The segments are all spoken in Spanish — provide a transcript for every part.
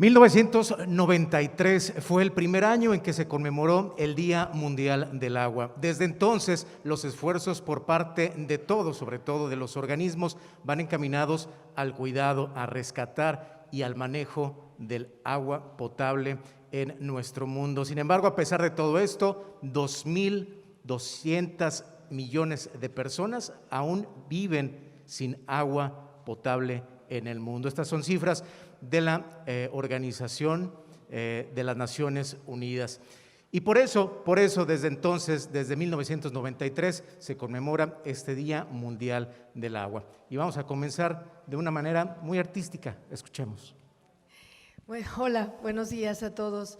1993 fue el primer año en que se conmemoró el Día Mundial del Agua. Desde entonces, los esfuerzos por parte de todos, sobre todo de los organismos, van encaminados al cuidado, a rescatar y al manejo del agua potable en nuestro mundo. Sin embargo, a pesar de todo esto, 2.200 millones de personas aún viven sin agua potable en el mundo. Estas son cifras de la Organización de las Naciones Unidas. Y por eso desde entonces, desde 1993, se conmemora este Día Mundial del Agua. Y vamos a comenzar de una manera muy artística. Escuchemos. Bueno, hola, buenos días a todos.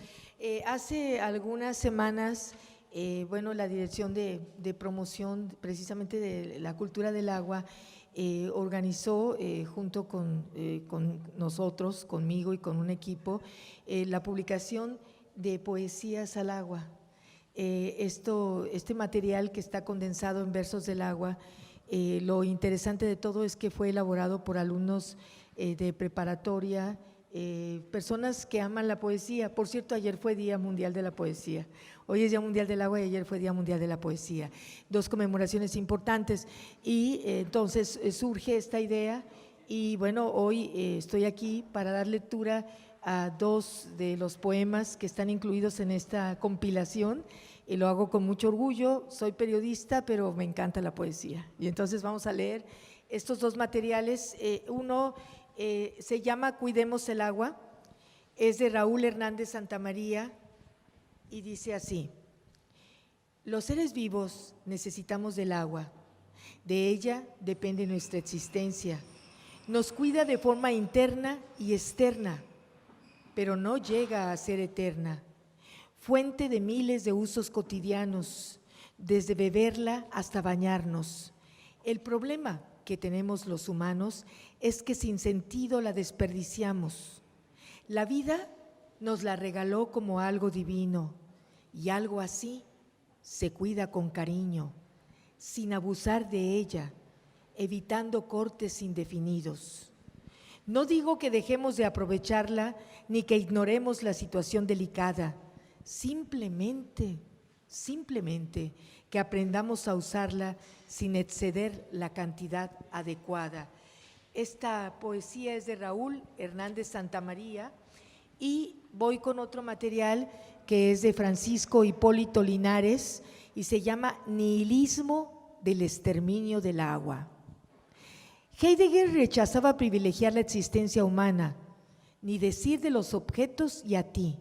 Hace algunas semanas, la Dirección de Promoción precisamente de la Cultura del Agua organizó junto con nosotros, conmigo y con un equipo, la publicación de Poesías al Agua. Este material que está condensado en versos del agua, lo interesante de todo es que fue elaborado por alumnos de preparatoria, personas que aman la poesía. Por cierto, ayer fue Día Mundial de la Poesía. Hoy es Día Mundial del Agua y ayer fue Día Mundial de la Poesía. Dos conmemoraciones importantes y entonces surge esta idea y bueno, hoy estoy aquí para dar lectura a dos de los poemas que están incluidos en esta compilación y lo hago con mucho orgullo. Soy periodista, pero me encanta la poesía y entonces vamos a leer estos dos materiales. Uno se llama Cuidemos el agua, es de Raúl Hernández Santamaría y dice así: los seres vivos necesitamos del agua, de ella depende nuestra existencia, nos cuida de forma interna y externa, pero no llega a ser eterna, fuente de miles de usos cotidianos, desde beberla hasta bañarnos. El problema que tenemos los humanos es que sin sentido la desperdiciamos. La vida nos la regaló como algo divino y algo así se cuida con cariño, sin abusar de ella, evitando cortes indefinidos. No digo que dejemos de aprovecharla ni que ignoremos la situación delicada, simplemente que aprendamos a usarla sin exceder la cantidad adecuada. Esta poesía es de Raúl Hernández Santamaría y voy con otro material que es de Francisco Hipólito Linares y se llama Nihilismo del exterminio del agua. Heidegger rechazaba privilegiar la existencia humana, ni decir de los objetos y a ti.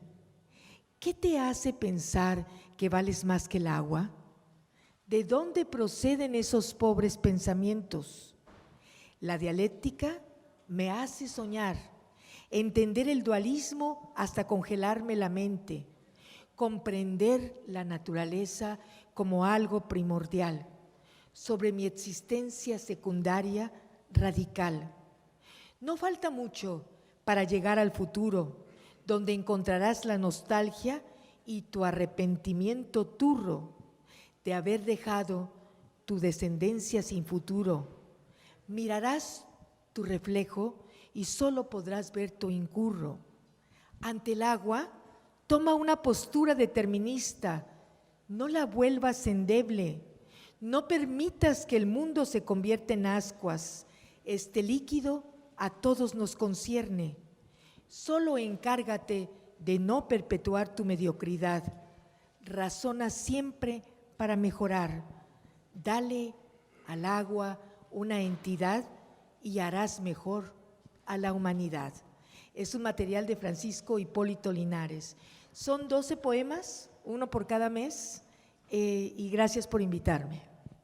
¿Qué te hace pensar que vales más que el agua? ¿De dónde proceden esos pobres pensamientos? La dialéctica me hace soñar, entender el dualismo hasta congelarme la mente, comprender la naturaleza como algo primordial, sobre mi existencia secundaria radical. No falta mucho para llegar al futuro, donde encontrarás la nostalgia y tu arrepentimiento turro de haber dejado tu descendencia sin futuro. Mirarás tu reflejo y solo podrás ver tu incurro. Ante el agua, toma una postura determinista, no la vuelvas endeble, no permitas que el mundo se convierta en ascuas. Este líquido a todos nos concierne. Solo encárgate de no perpetuar tu mediocridad. Razona siempre para mejorar. Dale al agua una entidad y harás mejor a la humanidad. Es un material de Francisco Hipólito Linares. Son 12 poemas, uno por cada mes, y gracias por invitarme.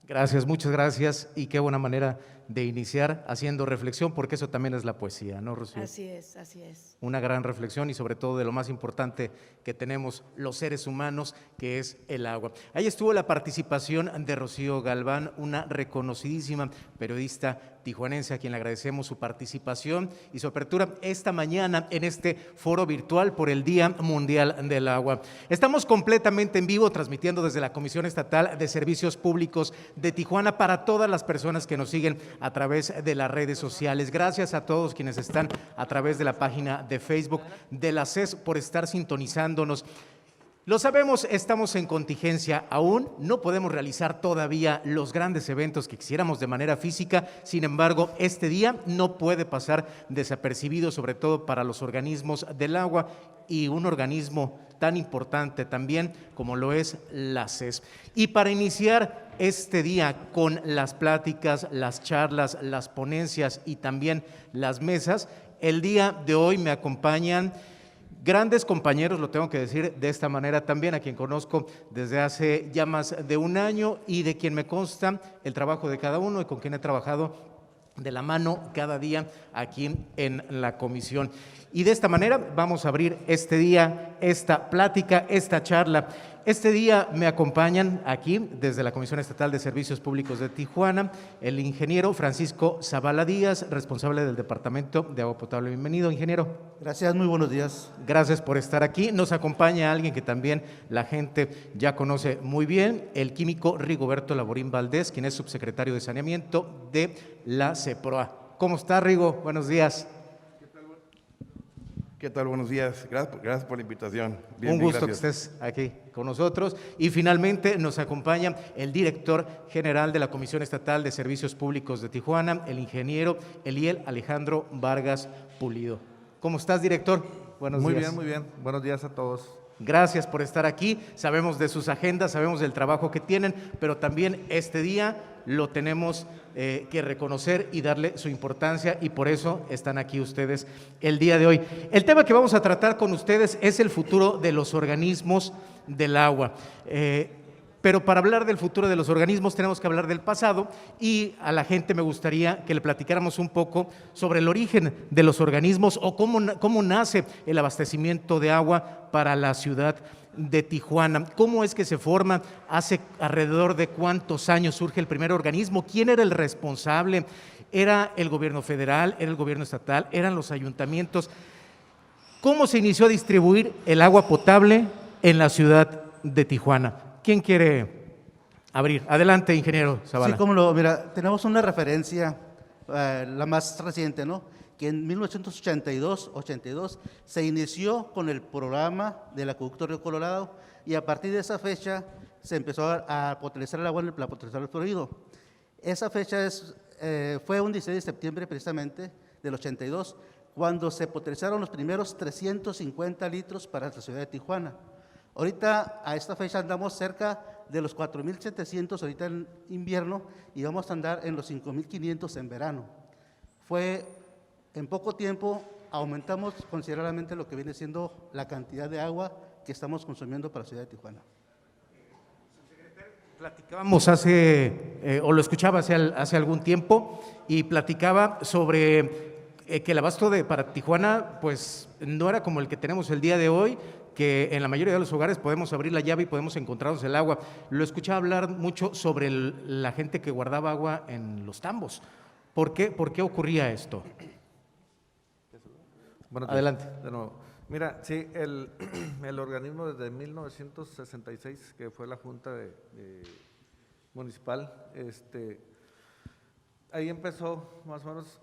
Gracias, muchas gracias y qué buena manera de iniciar haciendo reflexión, porque eso también es la poesía, ¿no, Rocío? Así es, así es. Una gran reflexión y sobre todo de lo más importante que tenemos los seres humanos, que es el agua. Ahí estuvo la participación de Rocío Galván, una reconocidísima periodista tijuanense a quien le agradecemos su participación y su apertura esta mañana en este foro virtual por el Día Mundial del Agua. Estamos completamente en vivo transmitiendo desde la Comisión Estatal de Servicios Públicos de Tijuana para todas las personas que nos siguen a través de las redes sociales. Gracias a todos quienes están a través de la página de Facebook de la CES por estar sintonizándonos. Lo sabemos, estamos en contingencia, aún no podemos realizar todavía los grandes eventos que quisiéramos de manera física, sin embargo, este día no puede pasar desapercibido, sobre todo para los organismos del agua y un organismo tan importante también como lo es la CES. Y para iniciar este día con las pláticas, las charlas, las ponencias y también las mesas, el día de hoy me acompañan grandes compañeros, lo tengo que decir de esta manera también, a quien conozco desde hace ya más de un año y de quien me consta el trabajo de cada uno y con quien he trabajado de la mano cada día aquí en la comisión. Y de esta manera vamos a abrir este día, esta plática, esta charla. Este día me acompañan aquí desde la Comisión Estatal de Servicios Públicos de Tijuana el ingeniero Francisco Zavala Díaz, responsable del Departamento de Agua Potable. Bienvenido, ingeniero. Gracias, muy buenos días. Gracias por estar aquí. Nos acompaña alguien que también la gente ya conoce muy bien, el químico Rigoberto Laborín Valdés, quien es subsecretario de Saneamiento de la CEPROA. ¿Cómo está, Rigo? Buenos días. ¿Qué tal? Buenos días. Gracias por la invitación. Un gusto que estés aquí con nosotros. Y finalmente nos acompaña el director general de la Comisión Estatal de Servicios Públicos de Tijuana, el ingeniero Eliel Alejandro Vargas Pulido. ¿Cómo estás, director? Buenos días. Muy bien, muy bien. Buenos días a todos. Gracias por estar aquí. Sabemos de sus agendas, sabemos del trabajo que tienen, pero también este día lo tenemos que reconocer y darle su importancia, y por eso están aquí ustedes el día de hoy. El tema que vamos a tratar con ustedes es el futuro de los organismos del agua. Pero para hablar del futuro de los organismos tenemos que hablar del pasado, y a la gente me gustaría que le platicáramos un poco sobre el origen de los organismos o cómo nace el abastecimiento de agua para la ciudad de Tijuana. ¿Cómo es que se forma? ¿Hace alrededor de cuántos años surge el primer organismo? ¿Quién era el responsable? ¿Era el gobierno federal? ¿Era el gobierno estatal? ¿Eran los ayuntamientos? ¿Cómo se inició a distribuir el agua potable en la ciudad de Tijuana? ¿Quién quiere abrir? Adelante, ingeniero Zavala. Sí, cómo no. Mira, tenemos una referencia, la más reciente, ¿no? Que en 1982 se inició con el programa del acueducto Río Colorado, y a partir de esa fecha se empezó a potabilizar el agua en el plan potabilizador fluorido. Esa fecha fue un 16 de septiembre precisamente del 82, cuando se potabilizaron los primeros 350 litros para la ciudad de Tijuana. Ahorita, a esta fecha, andamos cerca de los 4,700 ahorita en invierno, y vamos a andar en los 5,500 en verano. En poco tiempo aumentamos considerablemente lo que viene siendo la cantidad de agua que estamos consumiendo para la ciudad de Tijuana. Platicábamos o lo escuchaba hace algún tiempo, y platicaba sobre que el abasto para Tijuana pues no era como el que tenemos el día de hoy, que en la mayoría de los hogares podemos abrir la llave y podemos encontrarnos el agua. Lo escuchaba hablar mucho sobre la gente que guardaba agua en los tambos. ¿Por qué ocurría esto? Bueno, adelante. De nuevo. Mira, sí, el organismo desde 1966, que fue la Junta Municipal, ahí empezó más o menos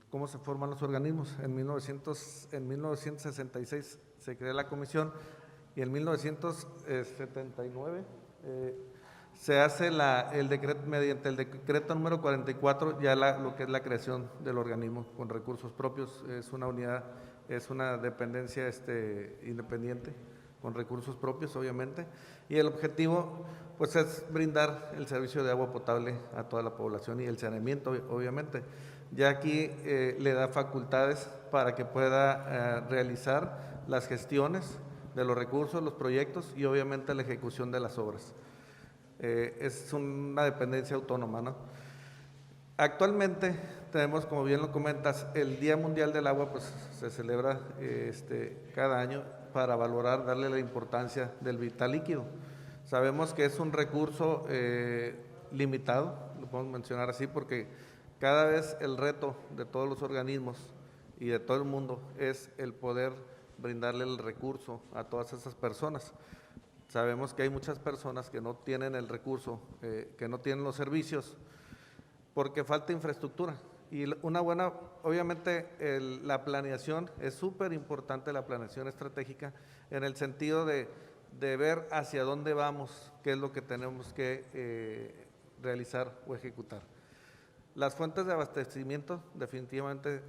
cómo se forman los organismos. En 1966 se crea la comisión, y en 1979 se hace el decreto, mediante el decreto número 44, ya lo que es la creación del organismo con recursos propios. Es una unidad, es una dependencia independiente, con recursos propios, obviamente, y el objetivo pues es brindar el servicio de agua potable a toda la población y el saneamiento, obviamente. Ya aquí le da facultades para que pueda realizar las gestiones de los recursos, los proyectos y obviamente la ejecución de las obras. Es una dependencia autónoma, ¿no? Actualmente tenemos, como bien lo comentas, el Día Mundial del Agua, pues se celebra cada año para valorar, darle la importancia del vital líquido. Sabemos que es un recurso limitado, lo podemos mencionar así, porque cada vez el reto de todos los organismos y de todo el mundo es el poder brindarle el recurso a todas esas personas. Sabemos que hay muchas personas que no tienen el recurso, que no tienen los servicios, porque falta infraestructura. Y una buena, obviamente la planeación, es súper importante la planeación estratégica en el sentido de ver hacia dónde vamos, qué es lo que tenemos que realizar o ejecutar. Las fuentes de abastecimiento, definitivamente,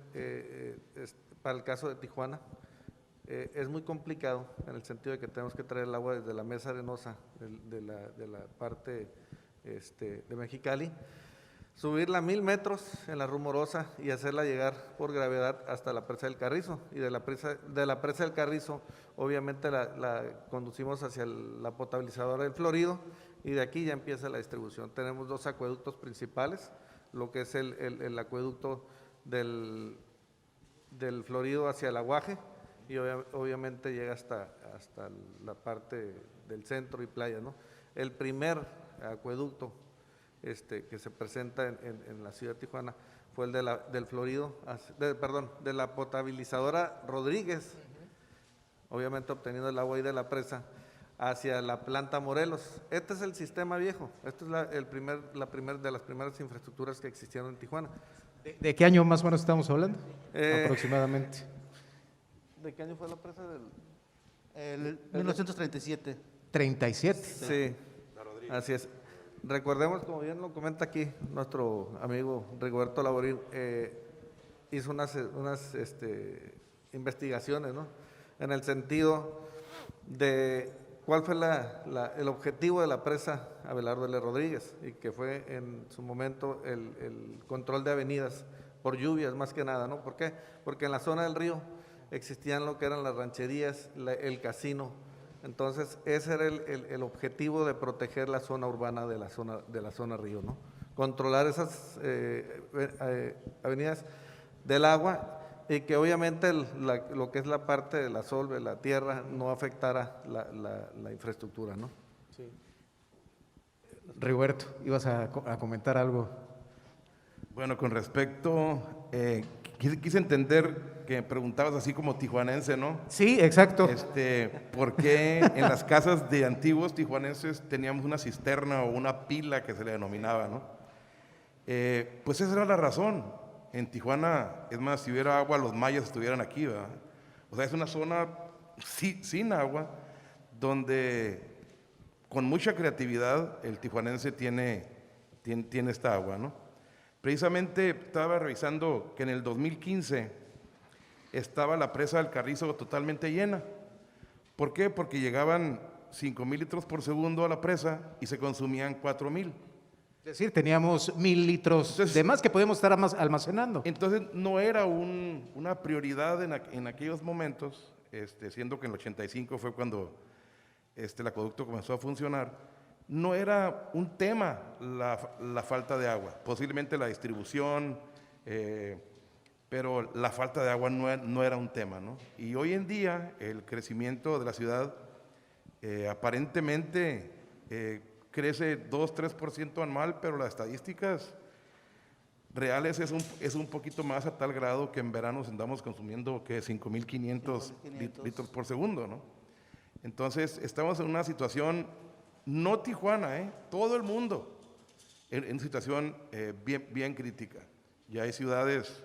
para el caso de Tijuana, es muy complicado en el sentido de que tenemos que traer el agua desde la mesa arenosa de la parte de Mexicali, subirla 1000 metros en la Rumorosa y hacerla llegar por gravedad hasta la presa del Carrizo. Y de la presa del Carrizo, obviamente la conducimos hacia la potabilizadora del Florido, y de aquí ya empieza la distribución. Tenemos 2 acueductos principales, lo que es el acueducto del Florido hacia el Aguaje, y obviamente llega hasta la parte del centro y playa, ¿no? El primer acueducto que se presenta en la ciudad de Tijuana fue el del Florido, de la potabilizadora Rodríguez, obviamente obteniendo el agua ahí de la presa, hacia la planta Morelos. Este es el sistema viejo, esta es la de las primeras infraestructuras que existieron en Tijuana. ¿De qué año más o menos estamos hablando? Aproximadamente. ¿De qué año fue la presa El 1937. 37. Sí, así es. Recordemos, como bien lo comenta aquí nuestro amigo Rigoberto Laborín, hizo unas investigaciones, ¿no? En el sentido de cuál fue el objetivo de la presa Abelardo L. Rodríguez, y que fue en su momento el control de avenidas por lluvias más que nada, ¿no? ¿Por qué? Porque en la zona del río existían lo que eran las rancherías, el casino. Entonces ese era el objetivo de proteger la zona urbana de la zona río, ¿no? Controlar esas avenidas del agua, y que obviamente lo que es la parte de la solve, la tierra, no afectara la infraestructura, ¿no? Sí. Rigoberto, ibas a comentar algo. Bueno, con respecto, quise entender que preguntabas así como tijuanense, ¿no? Sí, exacto. ¿Por qué en las casas de antiguos tijuanenses teníamos una cisterna o una pila que se le denominaba, ¿no? Pues esa era la razón. En Tijuana, es más, si hubiera agua, los mayas estuvieran aquí, ¿verdad? O sea, es una zona sin agua, donde con mucha creatividad el tijuanense tiene esta agua, ¿no? Precisamente estaba revisando que en el 2015 estaba la presa del Carrizo totalmente llena. ¿Por qué? Porque llegaban 5,000 litros por segundo a la presa y se consumían 4,000. Es decir, teníamos 1000 litros de más que podíamos estar almacenando. Entonces no era una prioridad en aquellos momentos, siendo que en el 85 fue cuando el acueducto comenzó a funcionar. No era un tema la falta de agua, posiblemente la distribución, pero la falta de agua no era un tema, ¿no? Y hoy en día el crecimiento de la ciudad aparentemente crece 2-3% anual, pero las estadísticas reales es un poquito más, a tal grado que en verano andamos consumiendo 5,500 litros por segundo, ¿no? Entonces estamos en una situación, no Tijuana, todo el mundo en situación bien crítica. Ya hay ciudades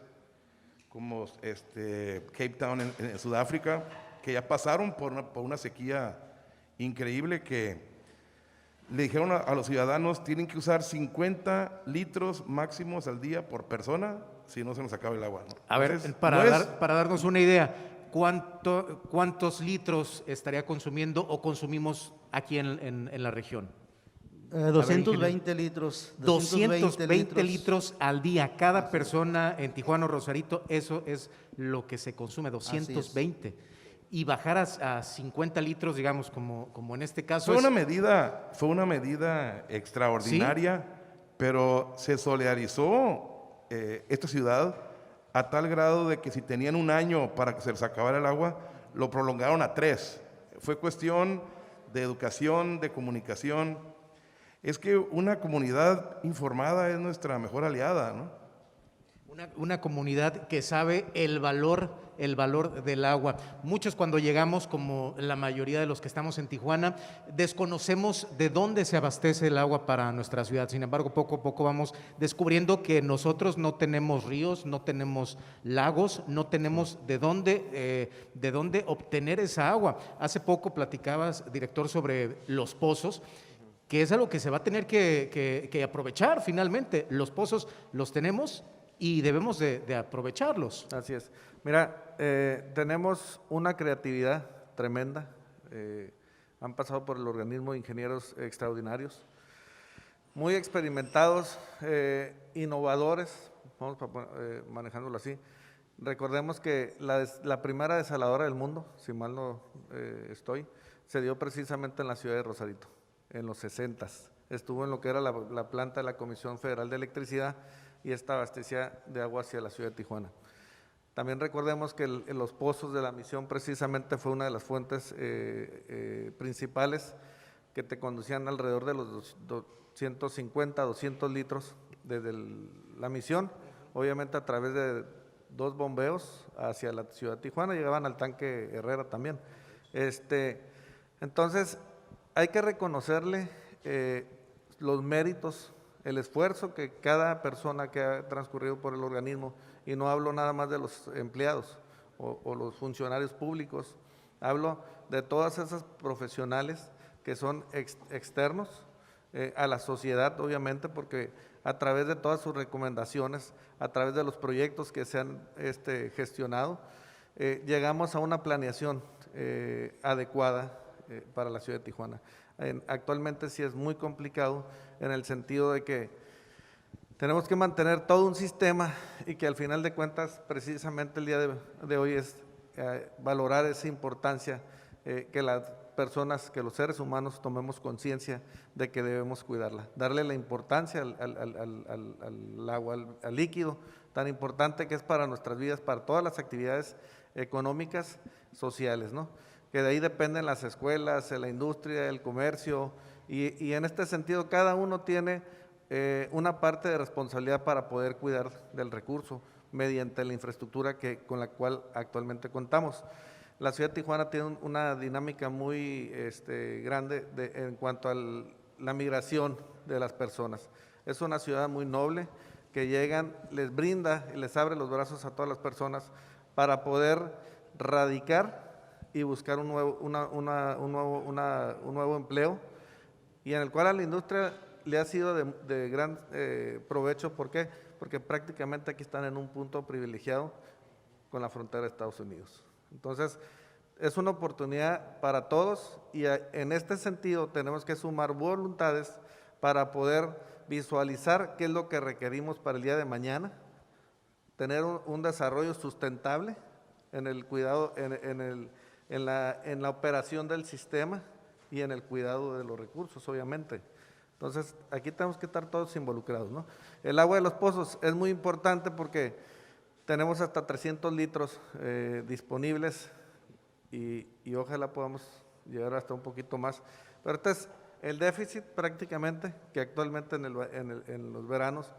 como Cape Town en Sudáfrica que ya pasaron por una sequía increíble, que le dijeron a los ciudadanos: tienen que usar 50 litros máximos al día por persona, si no se nos acaba el agua, ¿no? A ver, Entonces, para darnos una idea, ¿cuántos litros estaría consumiendo o consumimos aquí en la región? 220 litros. 220 litros al día. Cada persona en Tijuana o Rosarito, eso es lo que se consume, 220. Y bajar a 50 litros, digamos, como en este caso. Fue una medida extraordinaria, ¿sí? Pero se solidarizó esta ciudad a tal grado de que si tenían un año para que se les acabara el agua, lo prolongaron a 3. Fue cuestión de educación, de comunicación. Es que una comunidad informada es nuestra mejor aliada, ¿no? Una comunidad que sabe el valor del agua. Muchos cuando llegamos, como la mayoría de los que estamos en Tijuana, desconocemos de dónde se abastece el agua para nuestra ciudad. Sin embargo, poco a poco vamos descubriendo que nosotros no tenemos ríos, no tenemos lagos, no tenemos de dónde obtener esa agua. Hace poco platicabas, director, sobre los pozos, que es algo que se va a tener que aprovechar finalmente. Los pozos los tenemos y debemos de aprovecharlos. Así es. Mira, tenemos una creatividad tremenda. Han pasado por el organismo ingenieros extraordinarios, muy experimentados, innovadores, vamos manejándolo así. Recordemos que la primera desaladora del mundo, si mal no estoy, se dio precisamente en la ciudad de Rosarito, en los 60s. Estuvo en lo que era la planta de la Comisión Federal de Electricidad, y esta abastecía de agua hacia la ciudad de Tijuana. También recordemos que los pozos de la misión precisamente fue una de las fuentes principales que te conducían alrededor de los 150, 200 litros desde la misión, obviamente a través de 2 bombeos hacia la ciudad de Tijuana, llegaban al tanque Herrera también. Entonces, hay que reconocerle los méritos, el esfuerzo que cada persona que ha transcurrido por el organismo, y no hablo nada más de los empleados o los funcionarios públicos, hablo de todas esas profesionales que son externos a la sociedad, obviamente, porque a través de todas sus recomendaciones, a través de los proyectos que se han gestionado, llegamos a una planeación adecuada para la ciudad de Tijuana. Actualmente sí es muy complicado en el sentido de que tenemos que mantener todo un sistema y que al final de cuentas precisamente el día de hoy es valorar esa importancia, que las personas, que los seres humanos tomemos conciencia de que debemos cuidarla, darle la importancia al agua, al líquido tan importante que es para nuestras vidas, para todas las actividades económicas, sociales, ¿no? Que de ahí dependen las escuelas, la industria, el comercio, y en este sentido cada uno tiene una parte de responsabilidad para poder cuidar del recurso mediante la infraestructura con la cual actualmente contamos. La ciudad de Tijuana tiene una dinámica muy grande en cuanto a la migración de las personas. Es una ciudad muy noble que llegan, les brinda y les abre los brazos a todas las personas para poder radicar y buscar un nuevo empleo, y en el cual a la industria le ha sido de gran provecho. ¿Por qué? Porque prácticamente aquí están en un punto privilegiado con la frontera de Estados Unidos. Entonces, es una oportunidad para todos, y en este sentido tenemos que sumar voluntades para poder visualizar qué es lo que requerimos para el día de mañana, tener un desarrollo sustentable en el cuidado, en la operación del sistema y en el cuidado de los recursos, obviamente. Entonces, aquí tenemos que estar todos involucrados, ¿no? El agua de los pozos es muy importante porque tenemos hasta 300 litros disponibles y ojalá podamos llegar hasta un poquito más. Pero este es el déficit prácticamente que actualmente en los veranos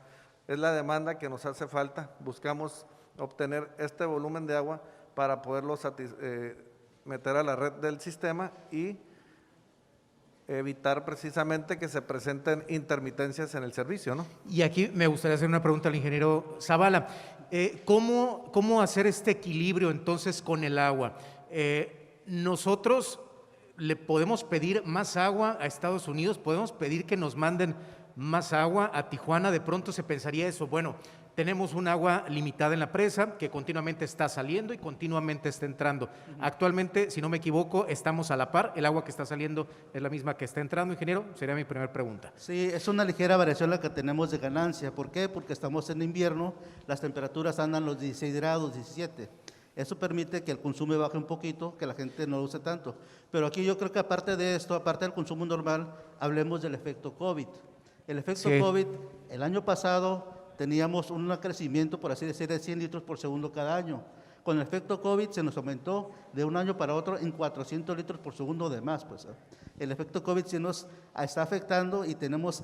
es la demanda que nos hace falta. Buscamos obtener este volumen de agua para poderlo meter a la red del sistema y evitar precisamente que se presenten intermitencias en el servicio, ¿no? Y aquí me gustaría hacer una pregunta al ingeniero Zavala. ¿Cómo hacer este equilibrio entonces con el agua? Nosotros le podemos pedir más agua a Estados Unidos, podemos pedir que nos manden más agua a Tijuana. De pronto se pensaría eso, bueno, tenemos un agua limitada en la presa que continuamente está saliendo y continuamente está entrando. Actualmente, si no me equivoco, estamos a la par, el agua que está saliendo es la misma que está entrando, ingeniero, sería mi primera pregunta. Sí, es una ligera variación la que tenemos de ganancia. ¿Por qué? Porque estamos en invierno, las temperaturas andan los 16 grados, 17. Eso permite que el consumo baje un poquito, que la gente no lo use tanto. Pero aquí yo creo que aparte de esto, aparte del consumo normal, hablemos del efecto COVID. El efecto COVID, el año pasado teníamos un crecimiento, por así decir, de 100 litros por segundo cada año. Con el efecto COVID se nos aumentó de un año para otro en 400 litros por segundo de más. Pues, el efecto COVID sí nos está afectando y tenemos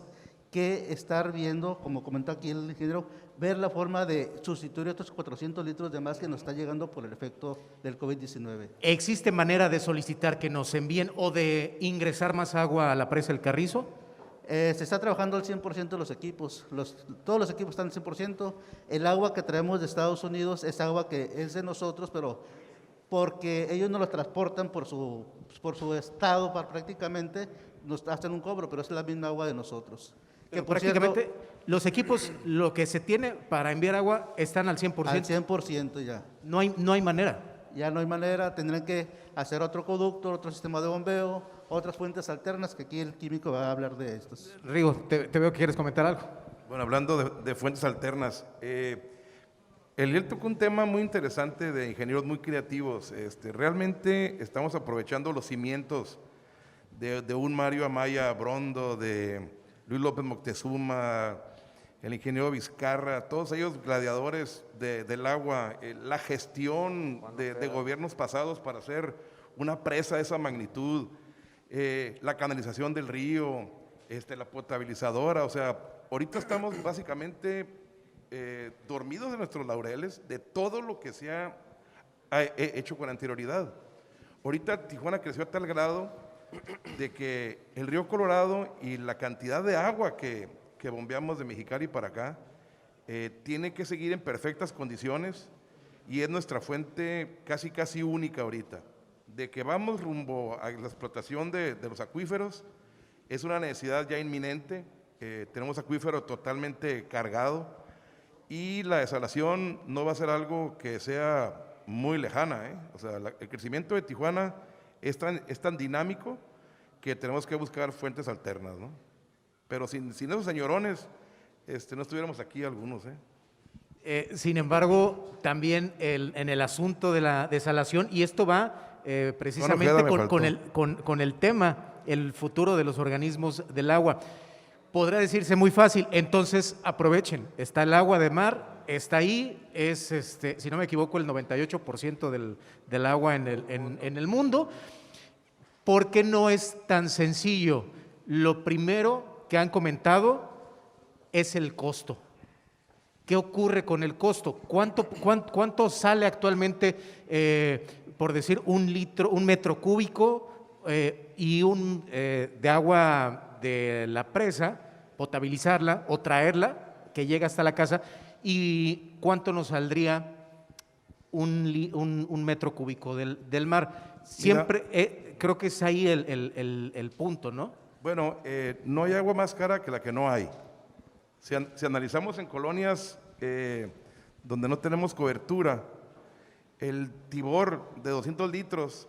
que estar viendo, como comentó aquí el ingeniero, ver la forma de sustituir estos 400 litros de más que nos está llegando por el efecto del COVID-19. ¿Existe manera de solicitar que nos envíen o de ingresar más agua a la presa El Carrizo? Se está trabajando al 100% de los equipos, todos los equipos están al 100%. El agua que traemos de Estados Unidos es agua que es de nosotros, pero porque ellos no lo transportan por su estado prácticamente, nos hacen un cobro, pero es la misma agua de nosotros. Que por prácticamente cierto, los equipos, lo que se tiene para enviar agua, están al 100%. al 100% ya. No hay manera. Ya no hay manera, tendrán que hacer otro conducto, otro sistema de bombeo, otras fuentes alternas, que aquí el químico va a hablar de estos. Rigo, te veo que quieres comentar algo. Bueno, hablando de fuentes alternas, él tocó un tema muy interesante de ingenieros muy creativos. Realmente estamos aprovechando los cimientos de un Mario Amaya Brondo, de Luis López Moctezuma, el ingeniero Vizcarra, todos ellos gladiadores del agua, la gestión de gobiernos pasados para hacer una presa de esa magnitud, la canalización del río, la potabilizadora. O sea, ahorita estamos básicamente dormidos en nuestros laureles de todo lo que se ha hecho con anterioridad. Ahorita Tijuana creció a tal grado de que el río Colorado y la cantidad de agua que bombeamos de Mexicali para acá tiene que seguir en perfectas condiciones, y es nuestra fuente casi única ahorita. De que vamos rumbo a la explotación de los acuíferos, es una necesidad ya inminente. Tenemos acuífero totalmente cargado, y la desalación no va a ser algo que sea muy lejana, O sea, el crecimiento de Tijuana es tan dinámico que tenemos que buscar fuentes alternas, ¿no? Pero sin esos señorones, no estuviéramos aquí algunos, Sin embargo, también en el asunto de la desalación, y esto va precisamente con el tema, el futuro de los organismos del agua. Podrá decirse muy fácil, entonces aprovechen, está el agua de mar, está ahí, es, si no me equivoco, el 98% del agua en el mundo. ¿Por qué no es tan sencillo? Lo primero que han comentado es el costo. ¿Qué ocurre con el costo? ¿Cuánto sale actualmente, por decir, un metro cúbico y de agua de la presa, potabilizarla o traerla, que llega hasta la casa? ¿Y cuánto nos saldría un metro cúbico del mar? Siempre, creo que es ahí el punto, ¿no? Bueno, no hay agua más cara que la que no hay. Si analizamos en colonias donde no tenemos cobertura, el tibor de 200 litros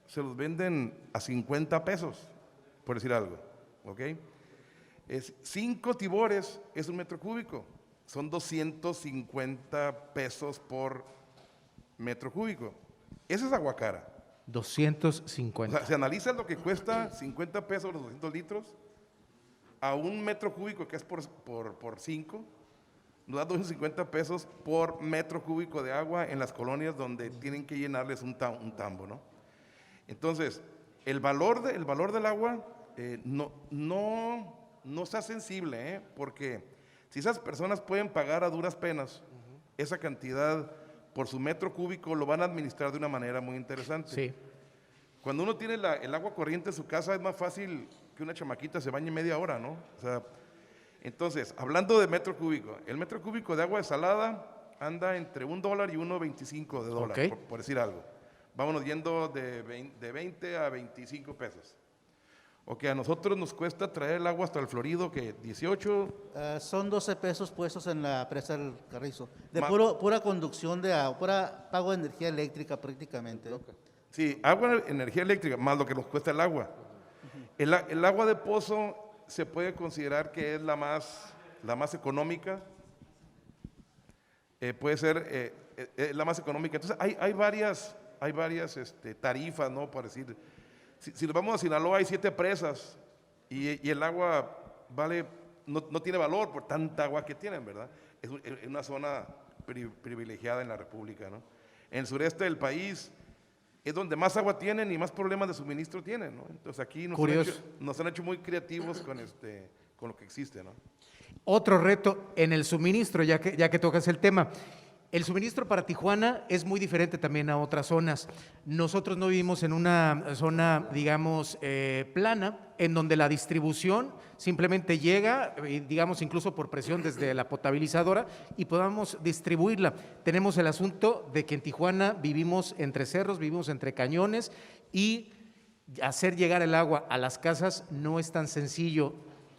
se los venden a 50 pesos, por decir algo, ¿ok? 5 tibores es un metro cúbico, son 250 pesos por metro cúbico. Esa es agua cara. 250. O sea, se analiza lo que cuesta 50 pesos los 200 litros a un metro cúbico, que es por 5, nos da 250 pesos por metro cúbico de agua en las colonias donde tienen que llenarles un tambo, ¿no? Entonces, el valor del agua no sea sensible, porque si esas personas pueden pagar a duras penas esa cantidad por su metro cúbico, lo van a administrar de una manera muy interesante. Sí. Cuando uno tiene el agua corriente en su casa, es más fácil que una chamaquita se bañe media hora, ¿no? O sea, entonces, hablando de metro cúbico, el metro cúbico de agua desalada anda entre $1 y $1.25, Okay. por decir algo. Vámonos yendo de 20 a 25 pesos. Ok, a nosotros nos cuesta traer el agua hasta el Florido, que 18. Son 12 pesos puestos en la presa del Carrizo, de pura conducción de agua, pura pago de energía eléctrica prácticamente. Sí, agua, energía eléctrica, más lo que nos cuesta el agua. El agua de pozo se puede considerar que es la más económica. Puede ser la más económica. Entonces, hay varias tarifas, ¿no? Por decir, si nos vamos a Sinaloa, hay 7 presas y el agua no tiene valor por tanta agua que tienen, ¿verdad? Es una zona privilegiada en la República, ¿no? En el sureste del país es donde más agua tienen y más problemas de suministro tienen, ¿no? Entonces aquí nos han hecho muy creativos con con lo que existe, ¿no? Otro reto en el suministro, ya que tocas el tema. El suministro para Tijuana es muy diferente también a otras zonas. Nosotros no vivimos en una zona, digamos, plana, en donde la distribución simplemente llega, digamos, incluso por presión desde la potabilizadora, y podamos distribuirla. Tenemos el asunto de que en Tijuana vivimos entre cerros, vivimos entre cañones, y hacer llegar el agua a las casas no es tan sencillo.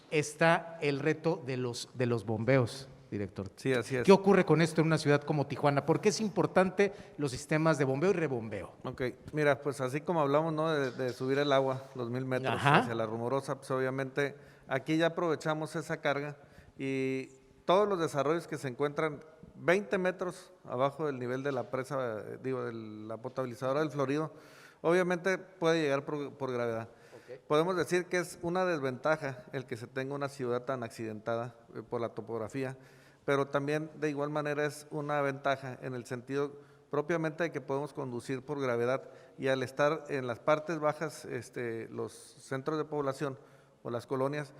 Está el reto de los bombeos, director. Sí, así es. ¿Qué ocurre con esto en una ciudad como Tijuana? ¿Por qué es importante los sistemas de bombeo y rebombeo? Ok, mira, pues así como hablamos, ¿no? De subir el agua, los 1000 metros Ajá. hacia la Rumorosa, pues obviamente aquí ya aprovechamos esa carga y todos los desarrollos que se encuentran 20 metros abajo del nivel de la presa, de la potabilizadora del Florido, obviamente puede llegar por gravedad. Podemos decir que es una desventaja el que se tenga una ciudad tan accidentada por la topografía, pero también de igual manera es una ventaja en el sentido propiamente de que podemos conducir por gravedad, y al estar en las partes bajas, los centros de población o las colonias,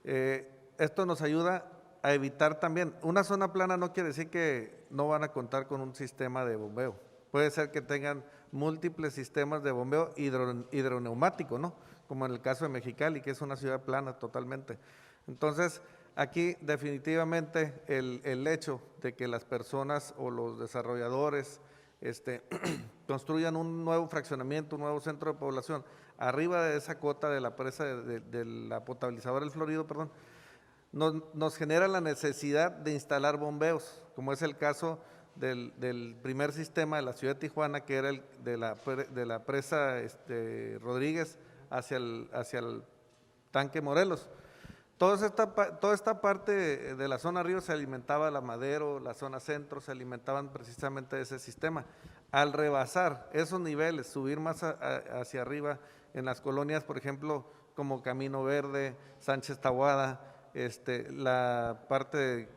esto nos ayuda a evitar también. Una zona plana no quiere decir que no van a contar con un sistema de bombeo. Puede ser que tengan múltiples sistemas de bombeo hidroneumático, ¿no? Como en el caso de Mexicali, que es una ciudad plana totalmente. Entonces, aquí definitivamente el hecho de que las personas o los desarrolladores construyan un nuevo fraccionamiento, un nuevo centro de población, arriba de esa cota de la presa de la potabilizadora del Florido, perdón, nos genera la necesidad de instalar bombeos, como es el caso del primer sistema de la ciudad de Tijuana, que era el de la presa Rodríguez hacia el tanque Morelos. Toda esta parte de la zona río se alimentaba la Madero, la zona centro, se alimentaban precisamente de ese sistema. Al rebasar esos niveles, subir más hacia arriba en las colonias, por ejemplo, como Camino Verde, Sánchez Tahuada, la parte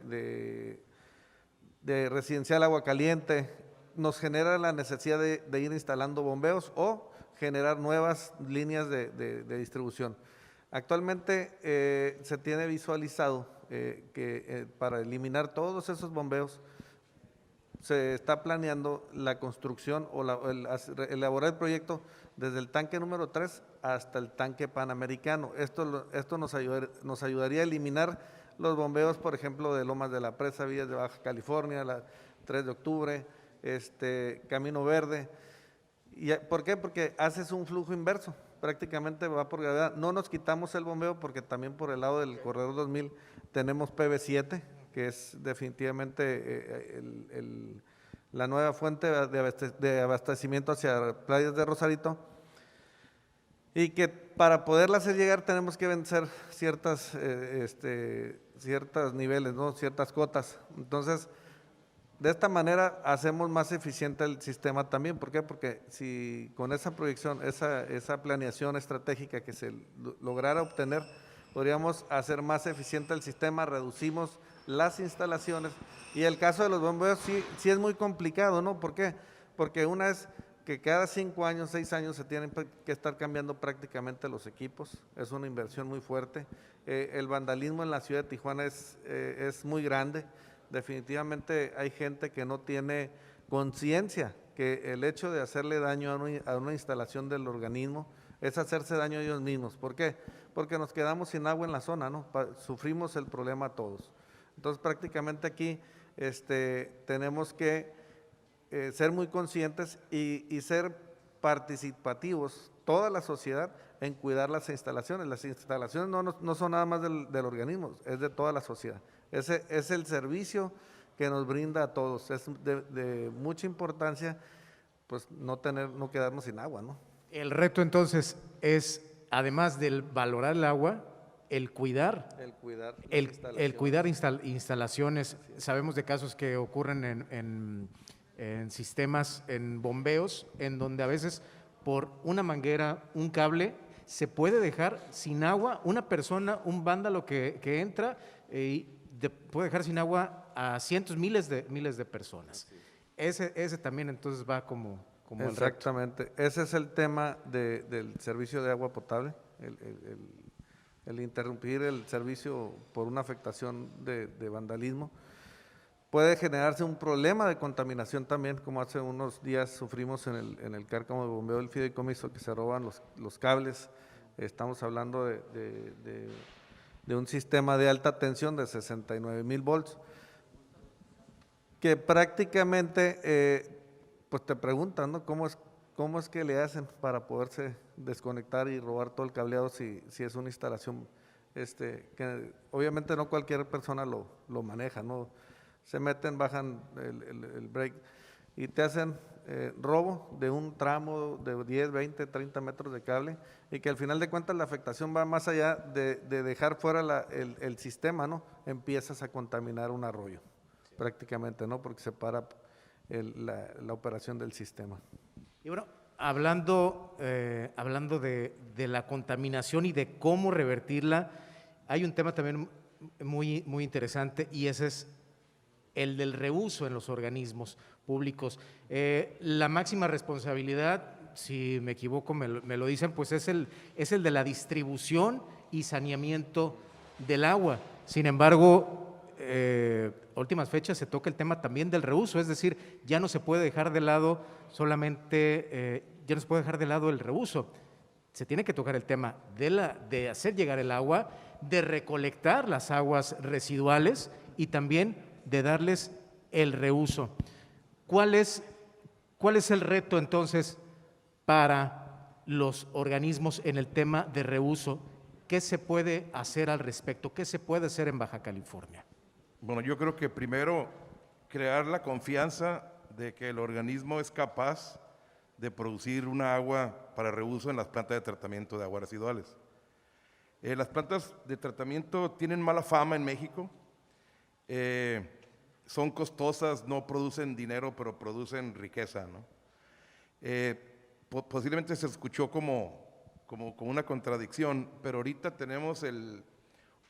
de residencial Agua Caliente, nos genera la necesidad de ir instalando bombeos o generar nuevas líneas de distribución. Actualmente se tiene visualizado que para eliminar todos esos bombeos se está planeando la construcción o elaborar el proyecto desde el tanque número 3 hasta el tanque Panamericano. Esto nos ayudaría a eliminar los bombeos, por ejemplo, de Lomas de la Presa, Villas de Baja California, la 3 de octubre, Camino Verde. ¿Por qué? Porque haces un flujo inverso, prácticamente va por gravedad. No nos quitamos el bombeo porque también por el lado del Corredor 2000 tenemos PB7, que es definitivamente la nueva fuente de abastecimiento hacia playas de Rosarito, y que para poderla hacer llegar tenemos que vencer ciertos niveles, ¿no? Ciertas cotas. Entonces, de esta manera hacemos más eficiente el sistema también. ¿Por qué? Porque si con esa proyección, esa planeación estratégica que se lograra obtener, podríamos hacer más eficiente el sistema, reducimos las instalaciones. Y el caso de los bombeos sí es muy complicado, ¿no? ¿Por qué? Porque una es que cada 5 años, 6 años se tienen que estar cambiando prácticamente los equipos, es una inversión muy fuerte. El vandalismo en la ciudad de Tijuana es muy grande. Definitivamente hay gente que no tiene conciencia que el hecho de hacerle daño a una instalación del organismo es hacerse daño a ellos mismos. ¿Por qué? Porque nos quedamos sin agua en la zona, ¿no? Sufrimos el problema todos. Entonces prácticamente aquí tenemos que ser muy conscientes y ser participativos, toda la sociedad, en cuidar las instalaciones. Las instalaciones no son nada más del organismo, es de toda la sociedad. Ese es el servicio que nos brinda a todos. Es de mucha importancia, pues no quedarnos sin agua, ¿no? El reto entonces es, además del valorar el agua, el cuidar instalaciones. Sabemos de casos que ocurren en sistemas, en bombeos, en donde a veces por una manguera, un cable, se puede dejar sin agua una persona, un vándalo que entra y puede dejar sin agua a cientos, miles de personas. Ese también entonces va como el reto. Exactamente, ese es el tema del servicio de agua potable, el interrumpir el servicio por una afectación de vandalismo, puede generarse un problema de contaminación también, como hace unos días sufrimos en el cárcamo de bombeo del fideicomiso, que se roban los cables. Estamos hablando de un sistema de alta tensión de 69,000 volts, que prácticamente, pues te preguntan, ¿no? ¿Cómo es que le hacen para poderse desconectar y robar todo el cableado si es una instalación que obviamente no cualquier persona lo maneja, ¿no? Se meten, bajan el break y te hacen robo de un tramo de 10, 20, 30 metros de cable, y que al final de cuentas la afectación va más allá de dejar fuera el sistema, ¿no? Empiezas a contaminar un arroyo, prácticamente, ¿no? Porque se para la operación del sistema. Y bueno, hablando de la contaminación y de cómo revertirla, hay un tema también muy, muy interesante, y ese es el del reuso en los organismos públicos. La máxima responsabilidad, si me equivoco me lo dicen, pues es el de la distribución y saneamiento del agua. Sin embargo, a últimas fechas se toca el tema también del reuso, es decir, ya no se puede dejar de lado ya no se puede dejar de lado el reuso. Se tiene que tocar el tema de hacer llegar el agua, de recolectar las aguas residuales y también de darles el reuso. ¿Cuál es el reto entonces para los organismos en el tema de reuso? ¿Qué se puede hacer al respecto? ¿Qué se puede hacer en Baja California? Bueno, yo creo que primero crear la confianza de que el organismo es capaz de producir una agua para reuso en las plantas de tratamiento de aguas residuales. Las plantas de tratamiento tienen mala fama en México, son costosas, no producen dinero, pero producen riqueza, ¿no? Posiblemente se escuchó como una contradicción, pero ahorita tenemos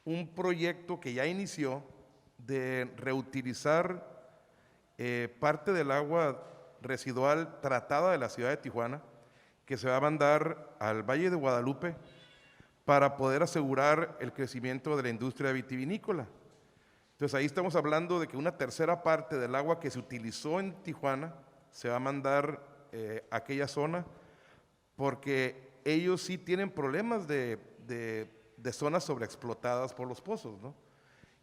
un proyecto que ya inició de reutilizar parte del agua residual tratada de la ciudad de Tijuana, que se va a mandar al Valle de Guadalupe para poder asegurar el crecimiento de la industria vitivinícola. Entonces ahí estamos hablando de que una tercera parte del agua que se utilizó en Tijuana se va a mandar a aquella zona, porque ellos sí tienen problemas de zonas sobreexplotadas por los pozos, ¿no?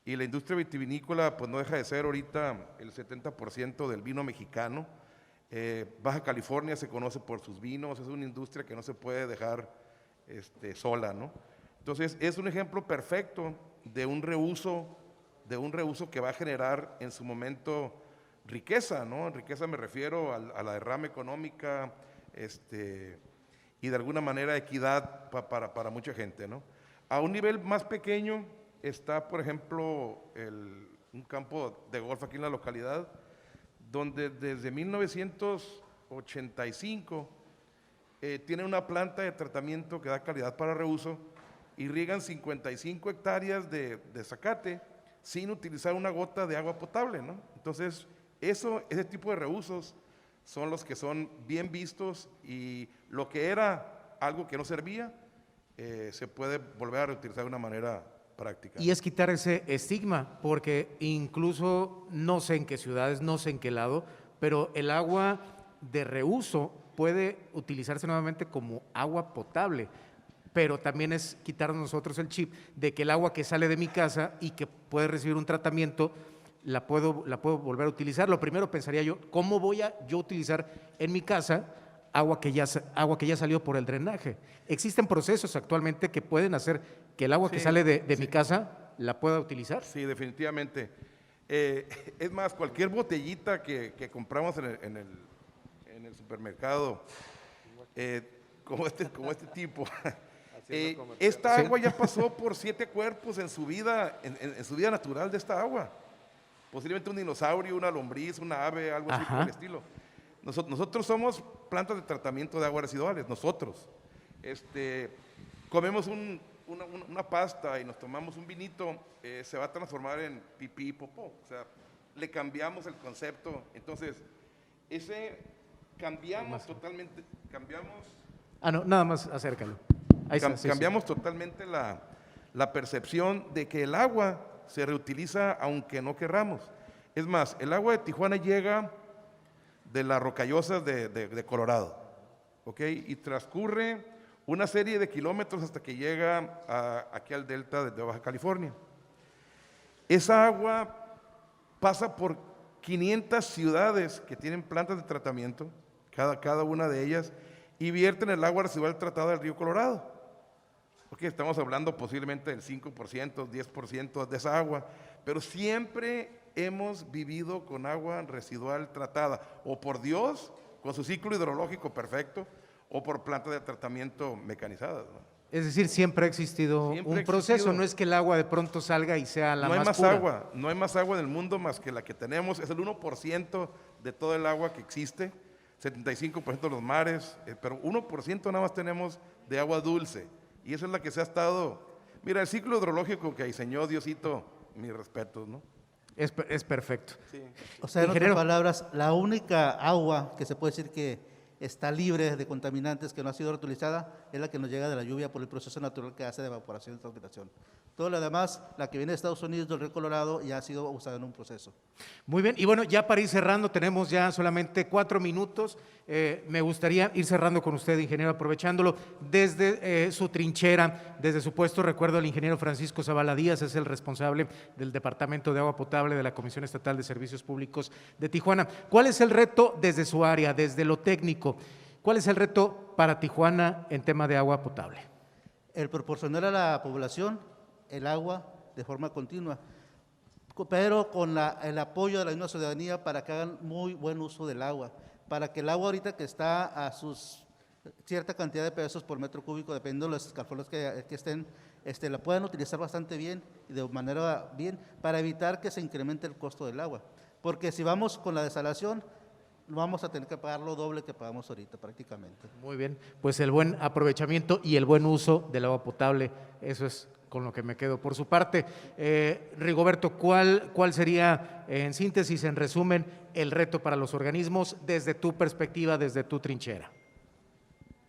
Y la industria vitivinícola pues no deja de ser ahorita el 70% del vino mexicano. Baja California se conoce por sus vinos, es una industria que no se puede dejar sola, ¿no? Entonces es un ejemplo perfecto de un reuso que va a generar en su momento riqueza, ¿no? Riqueza me refiero a la derrama económica y de alguna manera equidad para mucha gente, ¿no? A un nivel más pequeño está, por ejemplo, un campo de golf aquí en la localidad, donde desde 1985 tiene una planta de tratamiento que da calidad para reuso y riegan 55 hectáreas de zacate sin utilizar una gota de agua potable, ¿no? Entonces, ese tipo de reusos son los que son bien vistos, y lo que era algo que no servía, se puede volver a reutilizar de una manera práctica. Y es quitar ese estigma, porque incluso no sé en qué ciudades, no sé en qué lado, pero el agua de reuso puede utilizarse nuevamente como agua potable, pero también es quitar nosotros el chip de que el agua que sale de mi casa y que puede recibir un tratamiento, la puedo volver a utilizar. Lo primero pensaría yo, ¿cómo voy a yo utilizar en mi casa agua que ya salió por el drenaje? Existen procesos actualmente que pueden hacer que el agua que sale de mi casa la pueda utilizar. Sí, definitivamente. Es más, cualquier botellita que compramos en el supermercado, como este tipo, esta agua ya pasó por 7 cuerpos en su vida natural de esta agua. Posiblemente un dinosaurio, una lombriz, una ave, algo así por el estilo. Nosotros somos plantas de tratamiento de aguas residuales, nosotros. Comemos una pasta y nos tomamos un vinito, se va a transformar en pipí y popó. O sea, le cambiamos el concepto. Entonces, cambiamos totalmente, no, nada más acércalo. Ahí está, cambiamos totalmente la percepción de que el agua se reutiliza aunque no querramos. Es más, el agua de Tijuana llega de las rocallosas de Colorado, ¿ok? Y transcurre una serie de kilómetros hasta que llega aquí al delta de Baja California. Esa agua pasa por 500 ciudades que tienen plantas de tratamiento, cada una de ellas, y vierten el agua residual tratada del río Colorado. Ok, estamos hablando posiblemente del 5%, 10% de esa agua, pero siempre hemos vivido con agua residual tratada, o por Dios, con su ciclo hidrológico perfecto, o por plantas de tratamiento mecanizadas, ¿no? Es decir, siempre ha existido Siempre un ha proceso, existido. no es que el agua de pronto salga y sea la No hay más más pura. agua, no hay más agua en el mundo más que la que tenemos, es el 1% de todo el agua que existe, 75% de los mares, pero 1% nada más tenemos de agua dulce, y esa es la que se ha estado, mira, el ciclo hidrológico que diseñó Diosito, mis respetos, ¿no? Es perfecto. O sea, en otras Ingeniero. palabras, la única agua que se puede decir que está libre de contaminantes, que no ha sido reutilizada, es la que nos llega de la lluvia por el proceso natural que hace de evaporación y transpiración. Todo lo demás, la que viene de Estados Unidos, del río Colorado, ya ha sido usada en un proceso. Muy bien, y bueno, ya para ir cerrando, tenemos ya solamente 4 minutos. Me gustaría ir cerrando con usted, ingeniero, aprovechándolo desde su trinchera, desde su puesto. Recuerdo al ingeniero Francisco Zavala Díaz, es el responsable del Departamento de Agua Potable de la Comisión Estatal de Servicios Públicos de Tijuana. ¿Cuál es el reto desde su área, desde lo técnico? ¿Cuál es el reto para Tijuana en tema de agua potable? El proporcionar a la población el agua de forma continua, pero con el apoyo de la misma ciudadanía para que hagan muy buen uso del agua, para que el agua ahorita que está a sus cierta cantidad de pesos por metro cúbico, dependiendo de los escalfones que estén, la puedan utilizar bastante bien y de manera bien, para evitar que se incremente el costo del agua. Porque si vamos con la desalación, vamos a tener que pagar lo doble que pagamos ahorita prácticamente. Muy bien, pues el buen aprovechamiento y el buen uso del agua potable, eso es con lo que me quedo. Por su parte, Rigoberto, ¿cuál sería, en síntesis, en resumen, el reto para los organismos desde tu perspectiva, desde tu trinchera?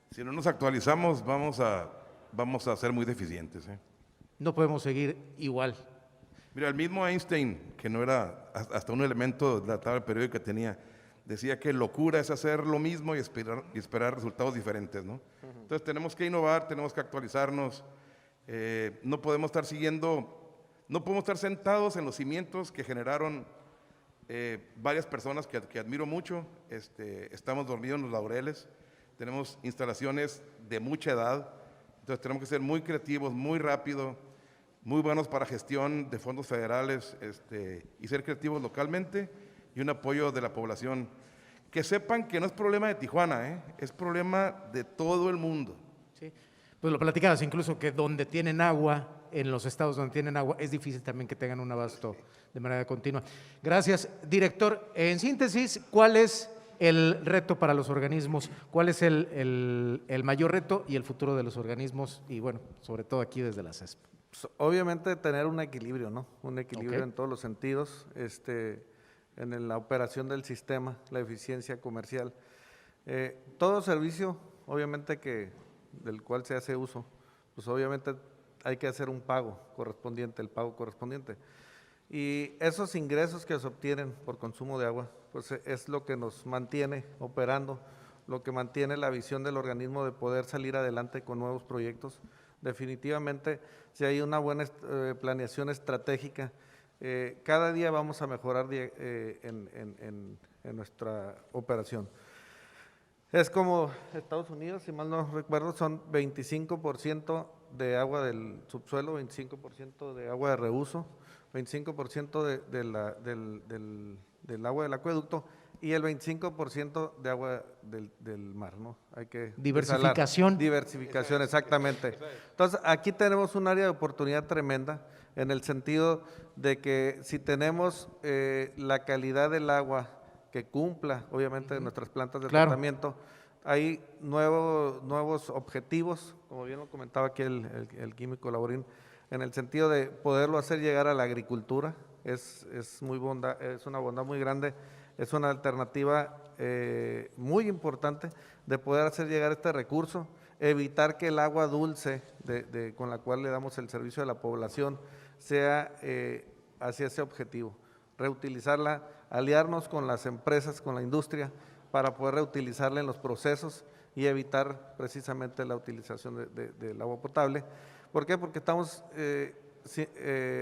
Si no nos actualizamos, vamos a ser muy deficientes, ¿eh? No podemos seguir igual. Mira, el mismo Einstein, que no era hasta un elemento de la tabla periódica que tenía, decía que locura es hacer lo mismo y esperar resultados diferentes, ¿no? Entonces tenemos que innovar, tenemos que actualizarnos, no podemos estar sentados en los cimientos que generaron varias personas que admiro mucho. Estamos dormidos en los laureles, tenemos instalaciones de mucha edad, entonces tenemos que ser muy creativos, muy rápido, muy buenos para gestión de fondos federales, y ser creativos localmente, y un apoyo de la población. Que sepan que no es problema de Tijuana, es problema de todo el mundo. Sí. Pues lo platicabas, incluso que donde tienen agua, en los estados donde tienen agua, es difícil también que tengan un abasto de manera continua. Gracias, director. En síntesis, ¿cuál es el reto para los organismos? ¿Cuál es el mayor reto y el futuro de los organismos? Y bueno, sobre todo aquí desde la CESP. Obviamente tener un equilibrio, ¿no? Un equilibrio Ok. en todos los sentidos, en la operación del sistema, la eficiencia comercial. Todo servicio, obviamente del cual se hace uso, pues obviamente hay que hacer un pago correspondiente, el pago correspondiente. Y esos ingresos que se obtienen por consumo de agua, pues es lo que nos mantiene operando, lo que mantiene la visión del organismo de poder salir adelante con nuevos proyectos. Definitivamente, si hay una buena planeación estratégica, cada día vamos a mejorar en nuestra operación. Es como Estados Unidos, si mal no recuerdo, son 25% de agua del subsuelo, 25% de agua de reuso, 25% del agua del acueducto y el 25% de agua del mar, ¿no? Hay que Diversificación. desalar. Diversificación, exactamente. Entonces, aquí tenemos un área de oportunidad tremenda en el sentido de que si tenemos la calidad del agua que cumpla, obviamente, nuestras plantas de Claro. tratamiento, hay nuevos objetivos, como bien lo comentaba aquí el químico Laborín, en el sentido de poderlo hacer llegar a la agricultura. Es una bondad muy grande, es una alternativa muy importante de poder hacer llegar este recurso evitar que el agua dulce con la cual le damos el servicio a la población sea hacia ese objetivo, reutilizarla, aliarnos con las empresas, con la industria, para poder reutilizarla en los procesos y evitar precisamente la utilización del agua potable. ¿Por qué? Porque estamos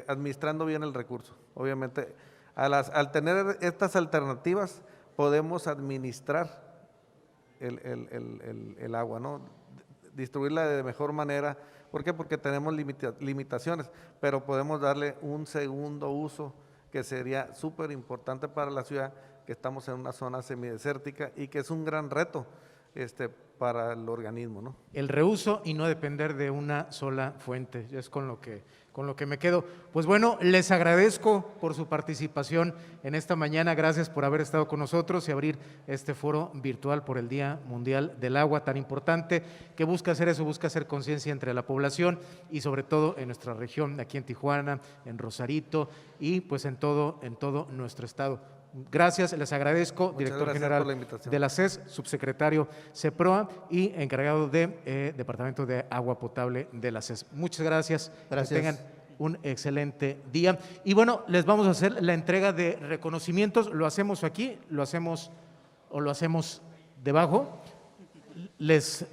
administrando bien el recurso. Obviamente, al tener estas alternativas, podemos administrar el agua, ¿no? Distribuirla de mejor manera. ¿Por qué? Porque tenemos limitaciones, pero podemos darle un segundo uso que sería súper importante para la ciudad, que estamos en una zona semidesértica y que es un gran reto para el organismo, ¿no? El reuso y no depender de una sola fuente, es con lo que me quedo. Pues bueno, les agradezco por su participación en esta mañana, gracias por haber estado con nosotros y abrir este foro virtual por el Día Mundial del Agua tan importante, que busca hacer eso, busca hacer conciencia entre la población y sobre todo en nuestra región, aquí en Tijuana, en Rosarito y pues en todo nuestro estado. Gracias, les agradezco, director general de la CES, subsecretario CEPROA y encargado de Departamento de Agua Potable de la CES. Muchas gracias. Gracias. Que tengan un excelente día. Y bueno, les vamos a hacer la entrega de reconocimientos. Lo hacemos aquí, lo hacemos debajo. Les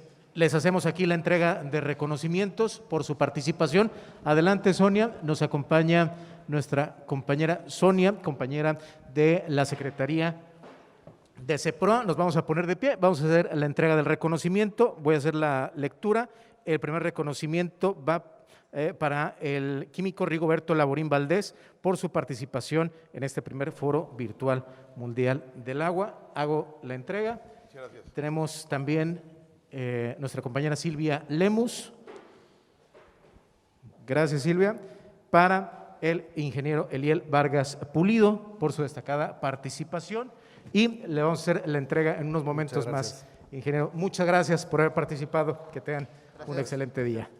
hacemos aquí la entrega de reconocimientos por su participación. Adelante, Sonia, nos acompaña nuestra compañera Sonia, compañera de la Secretaría de CEPROA. Nos vamos a poner de pie, vamos a hacer la entrega del reconocimiento, voy a hacer la lectura. El primer reconocimiento va para el químico Rigoberto Laborín Valdés por su participación en este primer foro virtual mundial del agua. Hago la entrega. Muchas gracias. Tenemos también nuestra compañera Silvia Lemus. Gracias, Silvia. Para el ingeniero Eliel Vargas Pulido por su destacada participación y le vamos a hacer la entrega en unos momentos más. Ingeniero, muchas gracias por haber participado, que tengan un excelente día.